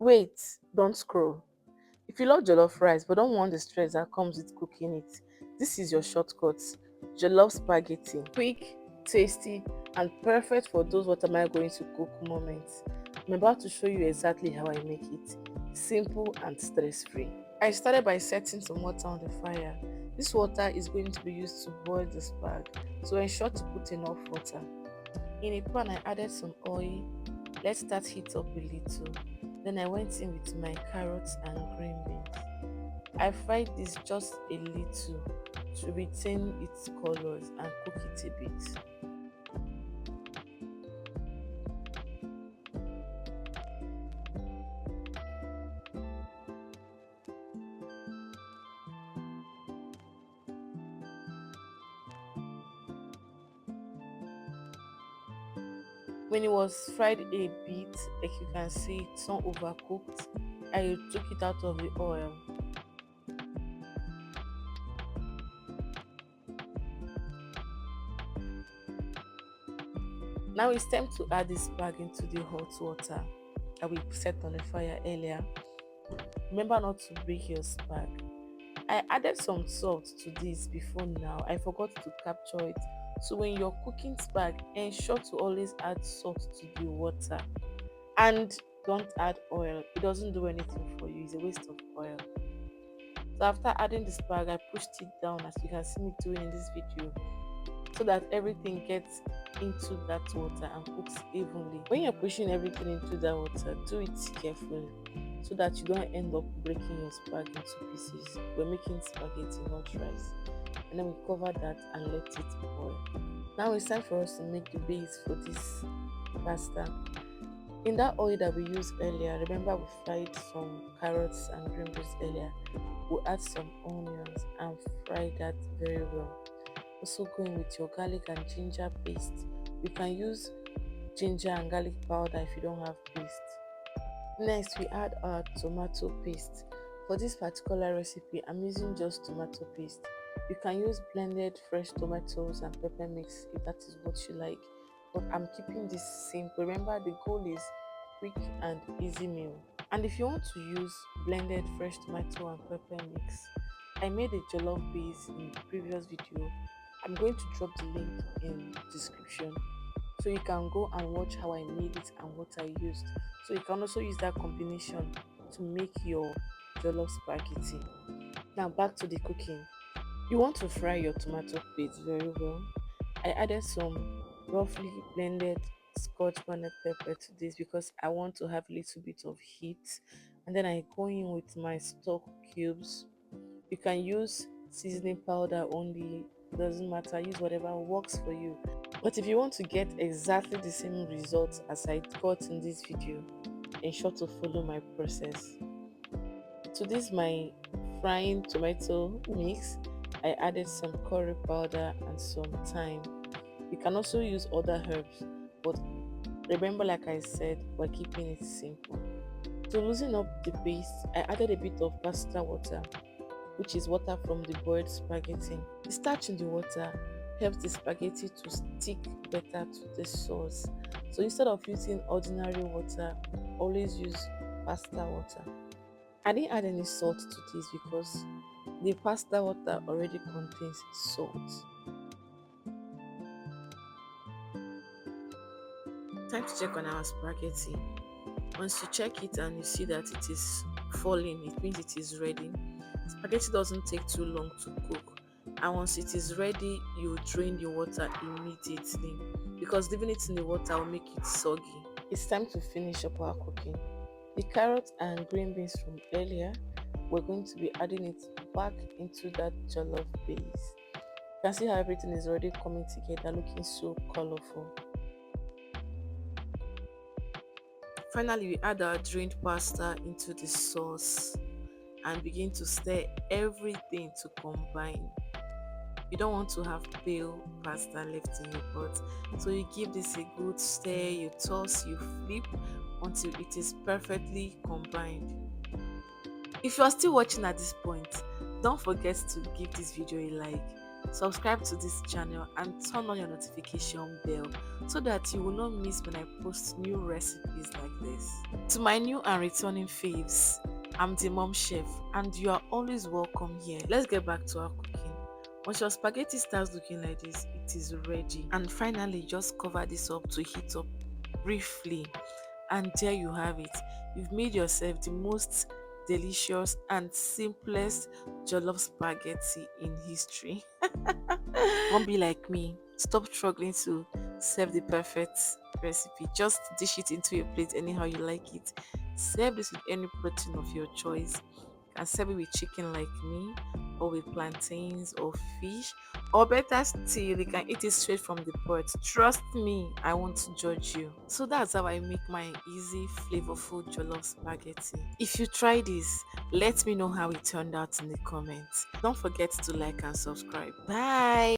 Wait, don't scroll. If you love jollof rice but don't want the stress that comes with cooking it, this is your shortcut. Jollof spaghetti. Quick, tasty, and perfect for those what am I going to cook moments. I'm about to show you exactly how I make it. Simple and stress-free. I started by setting some water on the fire. This water is going to be used to boil the spag, so ensure to put enough water. In a pan, I added some oil. Let that heat up a little. Then I went in with my carrots and green beans. I fried this just a little to retain its colors and cook it a bit. When it was fried a bit, like you can see, it's not overcooked. I took it out of the oil. Now it's time to add this bag into the hot water that we set on the fire earlier. Remember not to break your spag. I added some salt to this before now. I forgot to capture it. So when you're cooking spag, ensure to always add salt to the water. And don't add oil. It doesn't do anything for you. It's a waste of oil. So after adding the spag, I pushed it down as you can see me doing in this video, so that everything gets into that water and cooks evenly. When you're pushing everything into that water, do it carefully so that you don't end up breaking your spag into pieces. We're making spaghetti, not rice. And then we cover that and let it boil. Now it's time for us to make the base for this pasta. In that oil that we used earlier, remember we fried some carrots and green beans earlier. We'll add some onions and fry that very well. Also going with your garlic and ginger paste. You can use ginger and garlic powder if you don't have paste. Next, we add our tomato paste. For this particular recipe, I'm using just tomato paste. You can use blended fresh tomatoes and pepper mix if that is what you like, but I'm keeping this simple. Remember, the goal is quick and easy meal. And if you want to use blended fresh tomato and pepper mix, I made a jollof base in the previous video. I'm going to drop the link in description so you can go and watch how I made it and what I used. So you can also use that combination to make your jollof spaghetti. Now back to the cooking. You want to fry your tomato paste very well. I added some roughly blended scotch bonnet pepper to this because I want to have a little bit of heat. And then I go in with my stock cubes. You can use seasoning powder only, doesn't matter, use whatever works for you. But if you want to get exactly the same results as I got in this video, ensure to follow my process. To this my frying tomato mix, I added some curry powder and some thyme. You can also use other herbs, but remember, like I said, we're keeping it simple. To loosen up the paste, I added a bit of pasta water, which is water from the boiled spaghetti. The starch in the water helps the spaghetti to stick better to the sauce. So instead of using ordinary water, always use pasta water. I didn't add any salt to this because the pasta water already contains salt. Time to check on our spaghetti. Once you check it and you see that it is falling, it means it is ready. Spaghetti doesn't take too long to cook, and once it is ready, you drain the water immediately because leaving it in the water will make it soggy. It's time to finish up our cooking. The carrots and green beans from earlier, we're going to be adding it back into that jollof base. You can see how everything is already coming together, looking so colorful. Finally, we add our drained pasta into the sauce and begin to stir everything to combine. You don't want to have pale pasta left in your pot, so you give this a good stir, you toss, you flip until it is perfectly combined. If you are still watching at this point, don't forget to give this video a like Subscribe to this channel and turn on your notification bell so that you will not miss when I post new recipes like this. To my new and returning faves, I'm the mom chef and you are always welcome here. Let's get back to our cooking. Once your spaghetti starts looking like this, it is ready. And finally, just cover this up to heat up briefly. And there you have it. You've made yourself the most delicious and simplest jollof spaghetti in history. Don't be like me. Stop struggling to serve the perfect recipe. Just dish it into a plate anyhow you like it. Serve this with any protein of your choice. You can serve it with chicken like me, or with plantains or fish, or better still, you can eat it straight from the pot. Trust me, I won't judge you. So that's how I make my easy, flavorful jollof spaghetti. If you try this, let me know how it turned out in the comments. Don't forget to like and subscribe. Bye.